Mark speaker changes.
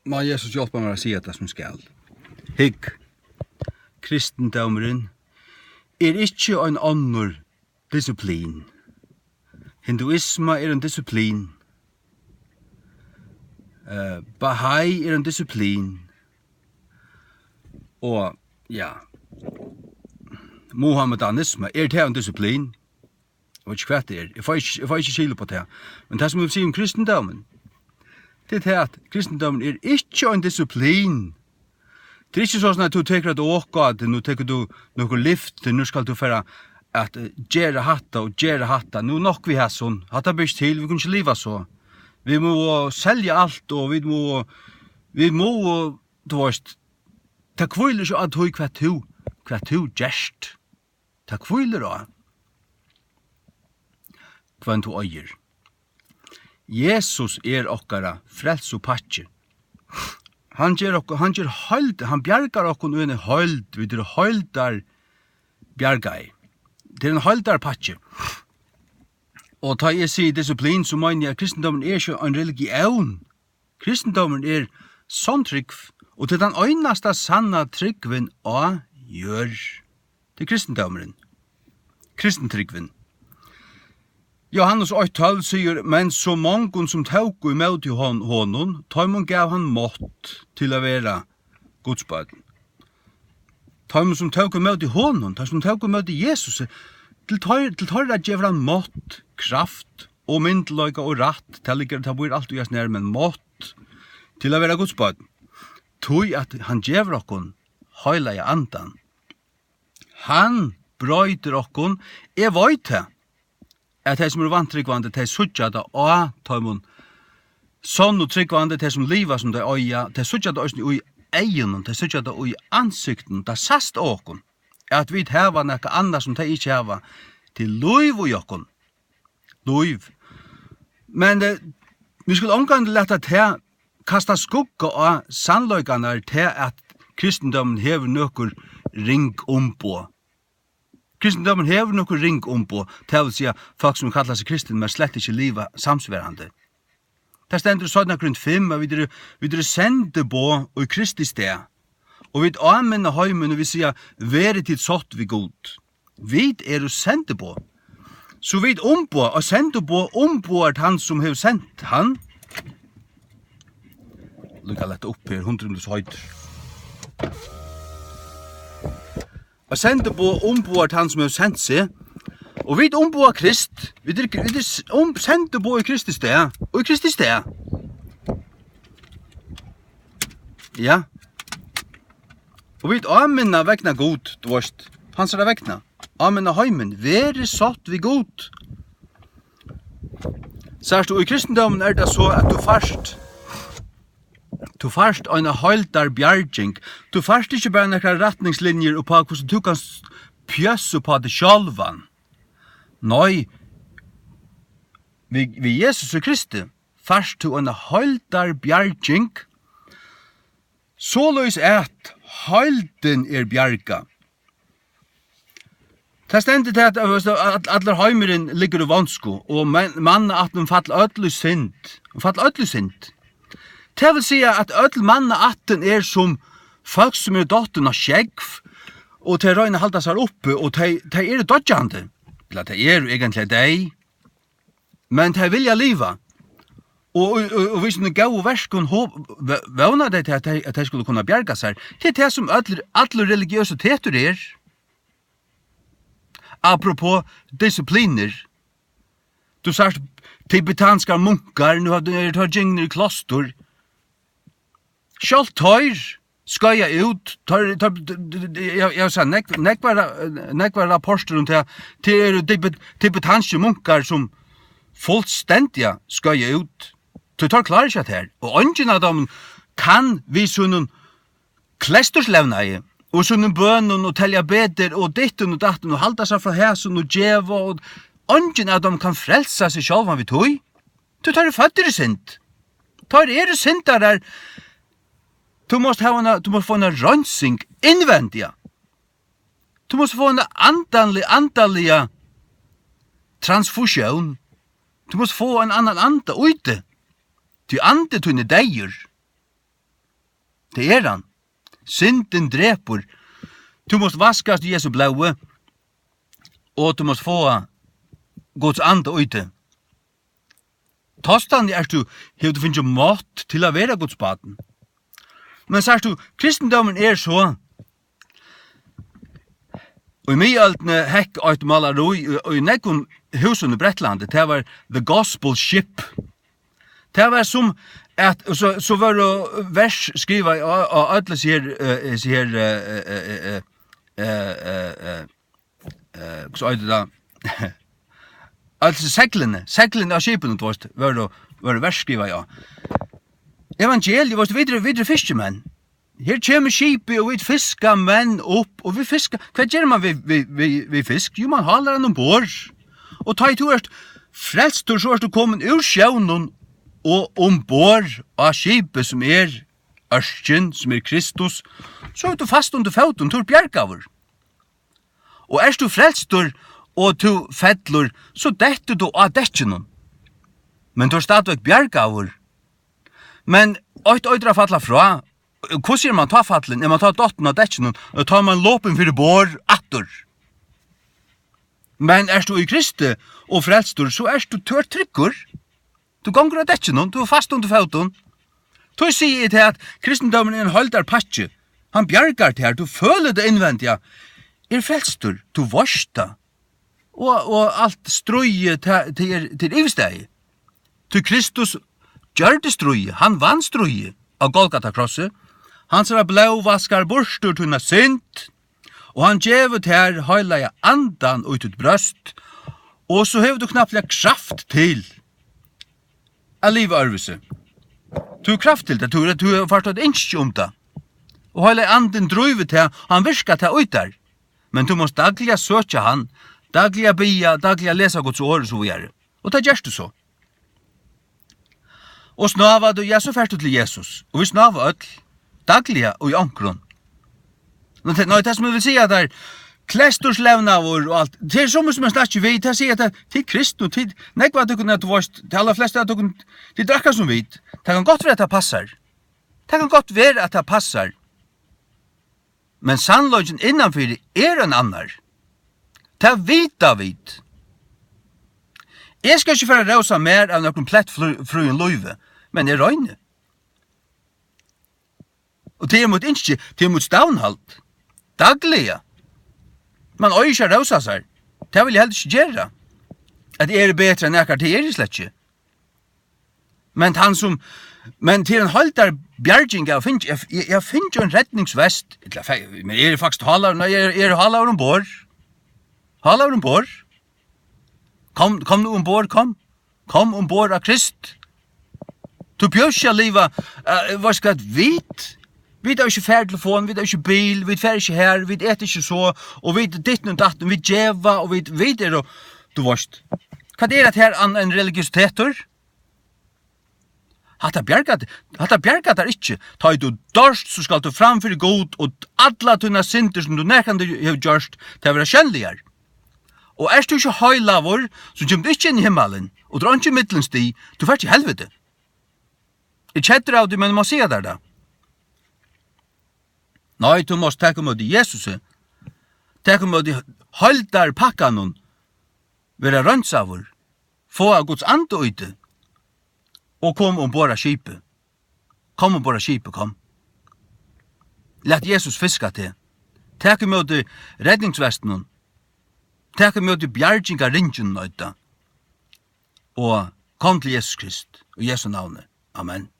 Speaker 1: må Jesus hjelpe meg å si det som skal. Hygg, kristendomeren ikke en annen disiplin. Hinduisme en disiplin. Bahai en disiplin. Og, ja, Mohammedanisme det en disiplin. Og ikke hva det Jeg får ikke skille på det. Men det som vi sier om kristendommen, det at kristendommen ikke en disiplin. Det ikke sånn at du teker et åka, nå teker du noe lift, nå skal du fære at gjøre hatta, nå nok vi har sånn, hatta blir til, vi kan ikke leve så. Vi må selge alt, og vi må, du vet, ta kviler ikke at hva du gjerst. Ta kviler da. Hva du øyer. Jesus okkara frels og patje. Han bjargar okkur en høld, vi høldar bjargai. Det en høldar patje. Og ta jeg sier disiplin, så mener jeg at kristendommen ikke en religion. Kristendommen sånn trygg, og det den øyneste sanna tryggven å gjør. Det kristendommen. Kristentryggven. Johannes 8:12 sier, men så mange som tåg i møte honom, tøymon gav han mått til å være godsbøten. Tøymon som tåg i møte honom, tøymon som tåg i møte Jesus, til tøyre gjev han mått, kraft, og myndløyga og ratt, tilligger det bor alt ujas nær, men mått til å være godsbøten. Tøy at han gjev okkon høyla i andan. Han brøyder okkon, veit det, at de som vantryggvande, de suttja det av tøymon. Sånn og tryggvande, de som liva som de øya, de suttja det også i egen, de suttja det i ansikten, det sast åkon, at vi heva nekka anna som de ikke heva, til luiv og jokkon. Luiv. Men vi skulle omgang lette til kasta skugga av sannløyganar til at kristendommen hever nøkker ring ombå. Kristendommen hever noe ring på, til å si at folk som kallar seg kristen, men slett ikke livet samsværende. Det stender sånn grunn 5, at vi sender på og Kristi sted. Og vi anmenner heimen, og vi sier, være til sått vi god. Vi sender på. Så vi ombå, og sender på ombå han som har sendt han. Lukka lette opp her, 100 minutter høyder. Og sender på ombord han som har sendt seg. Og vi ombord Krist. Vi sender på i Kristi sted. Og i Kristi sted. Ja. Og vi anmenna vekna god, du vet. Hans vekna. Anmenna heimen. Vere satt vi god. Særst du, i kristendommen det så at du først en høldar bjerging. Du først ikke bare nekra retningslinjer og på hvordan du kan pjøsse på det sjálvan. Nei, vi Jesus og Kristi, først du en høldar bjerging, så løs at hølden bjerga. Det stender til at alle heimeren ligger i vansko, og mannen at de faller ødelig sint. Det vil si at ødel manna atten som folk som dotten av skjegv, og de røyne halda seg oppe, og de dodjande. Eller de egentlig deg, men de vilja liva. Og hvis de gav verskon vana de til at de skulle kunne bjerga seg, det det som alle religiøsiteter Apropos disipliner, du sagt tibetanska munkar, nu har du tar i kloster, Sjalt tøyr skal jeg ut, jeg sa, nekvar rapporter om til tibetanske munkar som fullstendig skal jeg ut. Du tar klar ikke her. Og ingen av dem kan vi sånne klesterslevna i, og sånne bønnen og telja beder og ditten og datten og halda seg fra hæsen og djeva, og ingen av dem kan frelsa seg sjálvan vi tøy. Du tar føtter i sint. Tar sintar der. Du måste få en rensing innvendiga. Du måste få en andaliga transfusion. Du måste få en annan anda ute. Du ande tunne deir. Det han. Synden dreper. Du måst vaskast i Jesu blaue, og du måst få Guds ande ute. Tostan du, du finnes mått til å være Guds baden. Men sagt du, kristendommen så, og i mye hekk eit malaroi, og i nekkun husen i Brettlandet, det var The Gospel Ship. Det var som at, så var det vers skriva av alle sier så er det da, altså seglene av skipene, var det vers skriva, ja. Evangeliet var videre fiskemenn. Her kommer skipet, og vi fisker menn opp, og vi fisker. Hva gjør man vi fisk? Jo, man haler han ombord. Og ta i to frelst, så du kommet ur sjøvnen, og ombord av skipet som Ørsken, som Kristus, så du fast under foten, du bjergaver. Og du frelst, og du fettler, så detter du av dekkenen. Men du stadigvæk bjergaver. Men øydra fatla fra, hva sier man ta fatlen? Man tar dotten av dekkenen, og tar man låpen for bor atter. Men du i Kristi og frelstor, så du tør tryggur. Du gonger av dekkenen, du fast under foten. Du sier til at kristendommen en holdar patje. Han bjargar til her, du føler det innvendig. Frelstor, du vorsta. Og alt strøye til ivsteg. Til Kristus gjør det strøye, han vann strøye av Golgata-krosset. Han ser blå vaskar borstur tunna synd, og han gjevet her høyla andan ut ut brøst, og så hever du knappt kraft til a liv arvise. Du kraft til det, du har forstått ikke om det. Og høyla anden drøyvet til, han virka til ut der. Men du måst dagliga søkja han, dagliga bia, dagliga lesa Guds ord, så vi gjør. Og det gjør du så. Og snava du, ja, så fært du til Jesus. Og vi snava öll, dagliga og i ankron. Nå, det som jeg vil si at det klestorslevnavur og alt, det som man snakker vid, det sier at til Kristu, til nekva du kunne, til alle fleste at du kunne, til drakka som vid, det kan godt være at det passar. Det kan godt være at det passar. Men sannløgjen innanfyrir en annar. Det vita vid. Jeg skal ikke føre rausa mer av noen plettfruen løyve, men jeg røyne. Og det mot ikke, det mot stavnhalt. Dagliga. Man øyer ikke rausa seg. Det vil jeg heller ikke gjøre. At jeg bedre enn ekkert, det jeg slett ikke. Men til en holdar bjerging, jeg finner jo en redningsvest, men jeg faktisk halar, jeg halar ombord. Halar ombord. Kom nu ombord, kom. Kom ombord av Krist. Du bjørsja liva, hva skal det vit? Vi har ikke færtelefon, vi har ikke bil, vi er ikke her, vi etter ikke så, og vi ditt og datten, vi djeva, og vi og du varst. Hva det her en religiøsiteter? Hatta bjergat der ikke. Ta du dørst, så skal du framfyrir god, og alla tunna synder som du nærkande har gjørst, til å være kjennligar. Og du ikke høylavor, så kommer du ikke inn i himmelen, og drar ikke middelsti, du får ikke helvete. Jeg kjetter av det, men man sier der da. Nei, du måst takke mot Jesus, takke mot høldar pakkanon, være rønnsavur, få av Guds ande ute, og kom ombord av skipet. Kom ombord av skipet, kom. Lät Jesus fiska til. Takke mot redningsvesten, takke mot bjerginga ringen nøyta, og kom til Jesus Krist, og Jesu navnet. Amen.